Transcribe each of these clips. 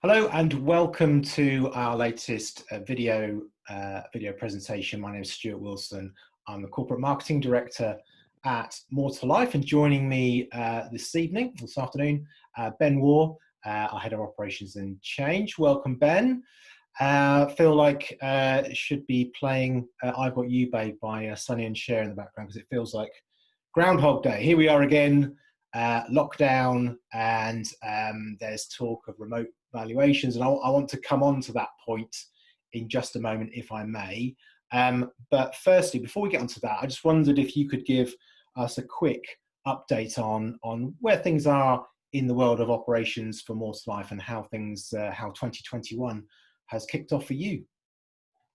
Hello and welcome to our latest video presentation. My name is Stuart Wilson. I'm the Corporate Marketing Director at More to Life, and joining me this afternoon, Ben War, our Head of Operations and Change. Welcome, Ben. Feel like it should be playing I've Got You, Babe by Sonny and Cher in the background, because it feels like Groundhog Day. Here we are again, lockdown, and there's talk of remote valuations, and I want to come on to that point in just a moment, if I may. But firstly, before we get onto that, I just wondered if you could give us a quick update on where things are in the world of operations for More to Life, and how 2021 has kicked off for you.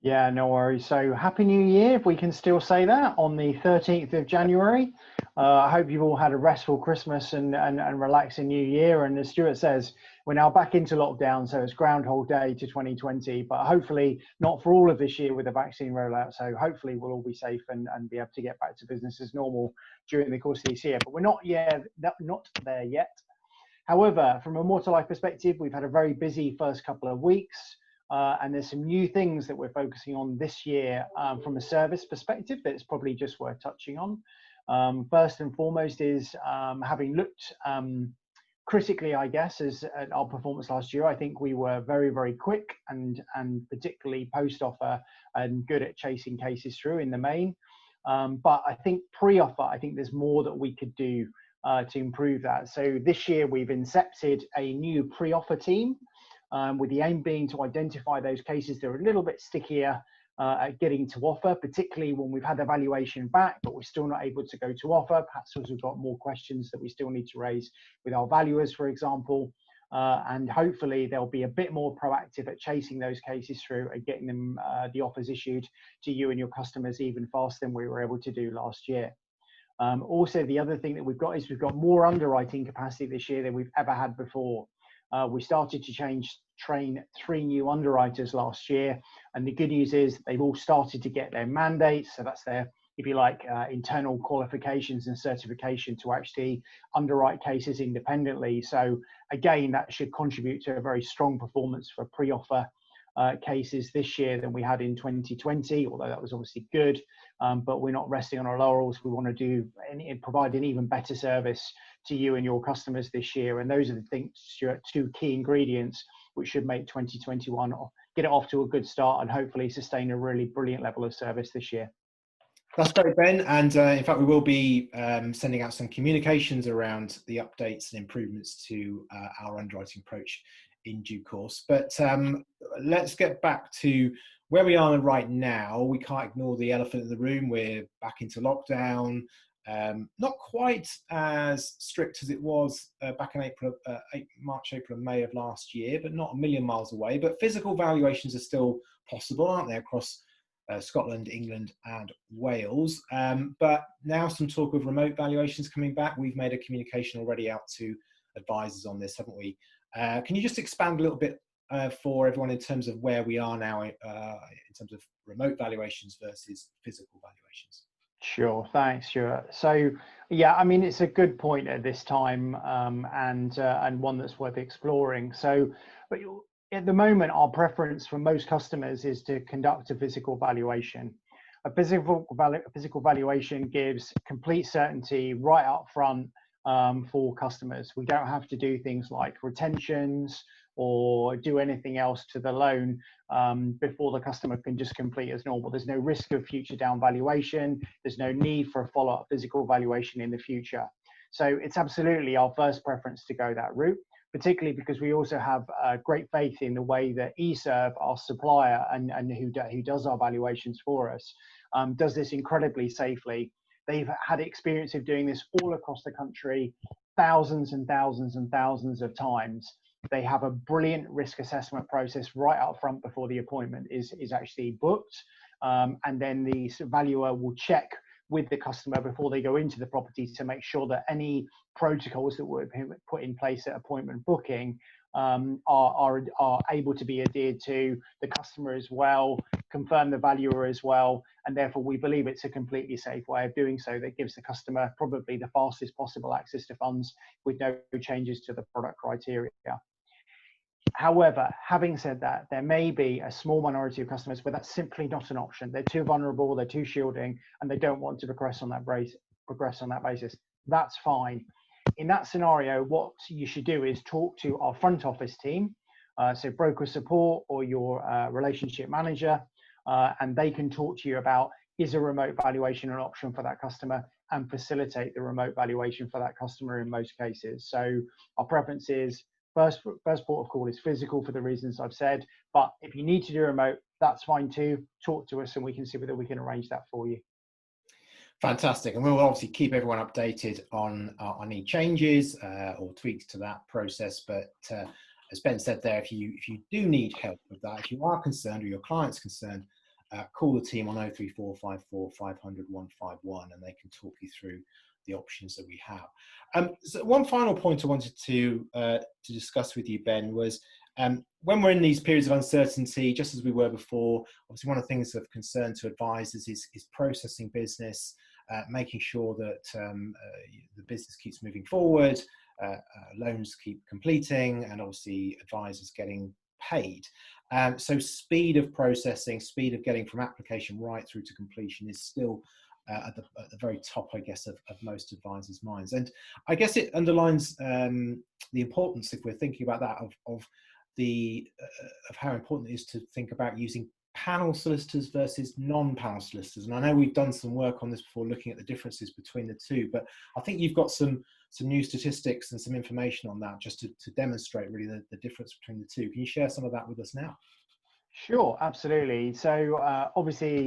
Yeah, no worries. So Happy New Year, if we can still say that, on the 13th of January. I hope you've all had a restful Christmas and relaxing New Year. And as Stuart says, we're now back into lockdown, so it's Groundhog Day to 2020, but hopefully not for all of this year with the vaccine rollout. So hopefully we'll all be safe and be able to get back to business as normal during the course of this year. But we're not there yet. However, from a More to Life perspective, we've had a very busy first couple of weeks. And there's some new things that we're focusing on this year from a service perspective that's probably just worth touching on. First and foremost is having looked critically, I guess, at our performance last year. I think we were very, very quick and particularly post-offer and good at chasing cases through in the main. But I think pre-offer, I think there's more that we could do to improve that. So this year we've incepted a new pre-offer team, with the aim being to identify those cases that are a little bit stickier at getting to offer, particularly when we've had the valuation back, but we're still not able to go to offer, perhaps because we've got more questions that we still need to raise with our valuers, for example. And hopefully they'll be a bit more proactive at chasing those cases through and getting them the offers issued to you and your customers even faster than we were able to do last year. Also, the other thing that we've got is we've got more underwriting capacity this year than we've ever had before. We started to train 3 new underwriters last year, and the good news is they've all started to get their mandates. So that's their, if you like, internal qualifications and certification to actually underwrite cases independently. So again, that should contribute to a very strong performance for pre-offer cases this year than we had in 2020, although that was obviously good. But we're not resting on our laurels. We want to provide an even better service to you and your customers this year. And those are the things, Stuart, 2 key ingredients which should make 2021 get it off to a good start and hopefully sustain a really brilliant level of service this year. That's great, Ben. And in fact, we will be sending out some communications around the updates and improvements to our underwriting approach in due course. But let's get back to where we are right now. We can't ignore the elephant in the room. We're back into lockdown. Not quite as strict as it was back in March, April and May of last year, but not a million miles away. But physical valuations are still possible, aren't they, across Scotland, England and Wales. But now some talk of remote valuations coming back. We've made a communication already out to advisors on this, haven't we? Can you just expand a little bit for everyone in terms of where we are now in terms of remote valuations versus physical valuations? Sure, thanks, Stuart. So, yeah, I mean, it's a good point at this time, and one that's worth exploring. So, but at the moment, our preference for most customers is to conduct a physical valuation. A physical valuation gives complete certainty right up front for customers. We don't have to do things like retentions or do anything else to the loan before the customer can just complete as normal. There's no risk of future down valuation. There's no need for a follow-up physical valuation in the future. So it's absolutely our first preference to go that route, particularly because we also have great faith in the way that eServe, our supplier and who does our valuations for us, does this incredibly safely. They've had experience of doing this all across the country, thousands and thousands and thousands of times. They have a brilliant risk assessment process right up front before the appointment is actually booked. And then the valuer will check with the customer before they go into the property to make sure that any protocols that were put in place at appointment booking are able to be adhered to, the customer as well, confirm the valuer as well, and therefore we believe it's a completely safe way of doing so that gives the customer probably the fastest possible access to funds with no changes to the product criteria. However, having said that, there may be a small minority of customers where that's simply not an option. They're too vulnerable, they're too shielding, and they don't want to progress on that basis. That's fine. In that scenario, what you should do is talk to our front office team, so broker support or your relationship manager, and they can talk to you about, is a remote valuation an option for that customer, and facilitate the remote valuation for that customer in most cases. So our preference is first port of call is physical for the reasons I've said, but if you need to do remote, that's fine too. Talk to us and we can see whether we can arrange that for you. Fantastic, and we'll obviously keep everyone updated on any changes or tweaks to that process. But as Ben said there, if you do need help with that, if you are concerned or your client's concerned, call the team on 03454 500 151 and they can talk you through the options that we have. So one final point I wanted to discuss with you, Ben, was when we're in these periods of uncertainty, just as we were before, obviously one of the things of concern to advisors is processing business, making sure that the business keeps moving forward, loans keep completing, and obviously advisors getting paid. So speed of processing, speed of getting from application right through to completion is still at the very top, I guess, of most advisors' minds. And I guess it underlines the importance, if we're thinking about that, of how important it is to think about using panel solicitors versus non-panel solicitors. And I know we've done some work on this before, looking at the differences between the two, but I think you've got some new statistics and some information on that just to demonstrate really the difference between the two. Can you share some of that with us now? Sure, absolutely. So obviously,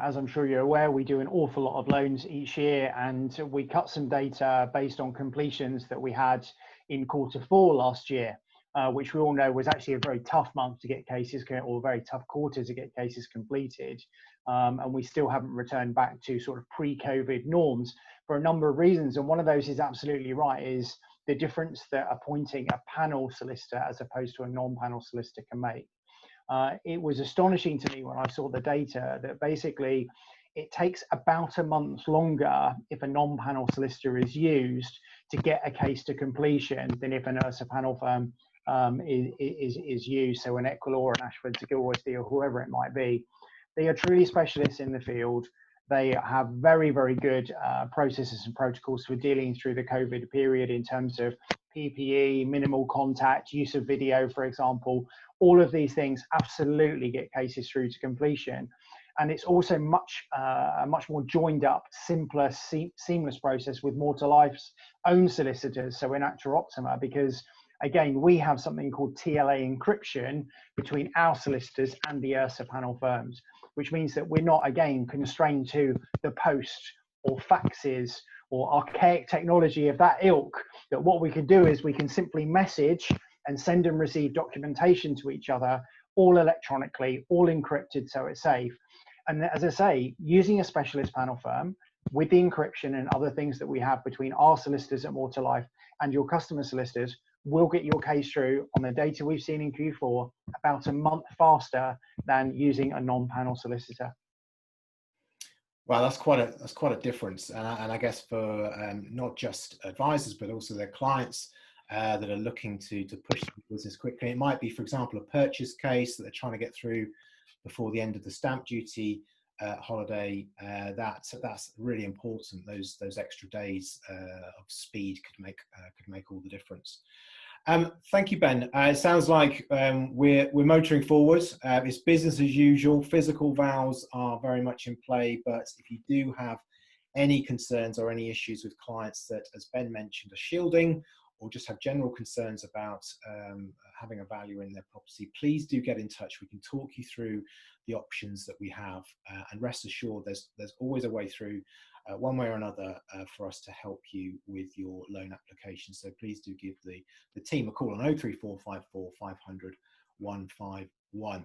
as I'm sure you're aware, we do an awful lot of loans each year, and we cut some data based on completions that we had in Q4 last year, which we all know was actually a very tough month to get cases, or a very tough quarter to get cases completed. And we still haven't returned back to sort of pre-COVID norms for a number of reasons. And one of those is absolutely right, is the difference that appointing a panel solicitor as opposed to a non-panel solicitor can make. It was astonishing to me when I saw the data that basically it takes about a month longer if a non-panel solicitor is used to get a case to completion than if an URSA panel firm is used. So an Equilor, an Ashford, a Gilroy, or whoever it might be. They are truly specialists in the field. They have very, very good processes and protocols for dealing through the COVID period in terms of PPE, minimal contact, use of video, for example. All of these things absolutely get cases through to completion. And it's also a much more joined up, simpler, seamless process with More to Life's own solicitors, so in Actor Optima, because again, we have something called TLA encryption between our solicitors and the URSA panel firms, which means that we're not, again, constrained to the post or faxes or archaic technology of that ilk, that what we can do is we can simply message and send and receive documentation to each other, all electronically, all encrypted, so it's safe. And as I say, using a specialist panel firm with the encryption and other things that we have between our solicitors at More to Life and your customer solicitors will get your case through on the data we've seen in Q4 about a month faster than using a non-panel solicitor. Well, that's quite a difference, and I guess for not just advisors but also their clients that are looking to push the business quickly. It might be, for example, a purchase case that they're trying to get through before the end of the stamp duty holiday. That's really important. Those extra days of speed could make all the difference. Thank you, Ben. It sounds like we're motoring forward. It's business as usual. Physical vows are very much in play, but if you do have any concerns or any issues with clients that, as Ben mentioned, are shielding or just have general concerns about having a value in their property, please do get in touch. We can talk you through the options that we have, and rest assured there's always a way through, one way or another, for us to help you with your loan application. So please do give the team a call on 03454 500 151.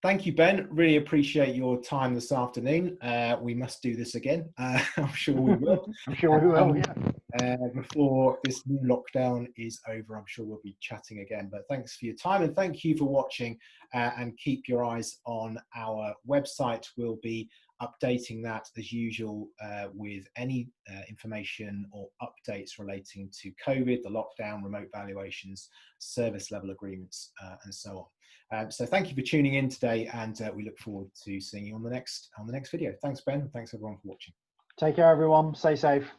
Thank you, Ben. Really appreciate your time this afternoon. We must do this again. I'm sure we will. I'm sure we will, yeah. Before this new lockdown is over, I'm sure we'll be chatting again. But thanks for your time, and thank you for watching, and keep your eyes on our website. We'll be updating that as usual with any information or updates relating to COVID, the lockdown, remote valuations, service level agreements, and so on. So thank you for tuning in today, and we look forward to seeing you on the next video. Thanks, Ben. Thanks everyone for watching. Take care, everyone. Stay safe.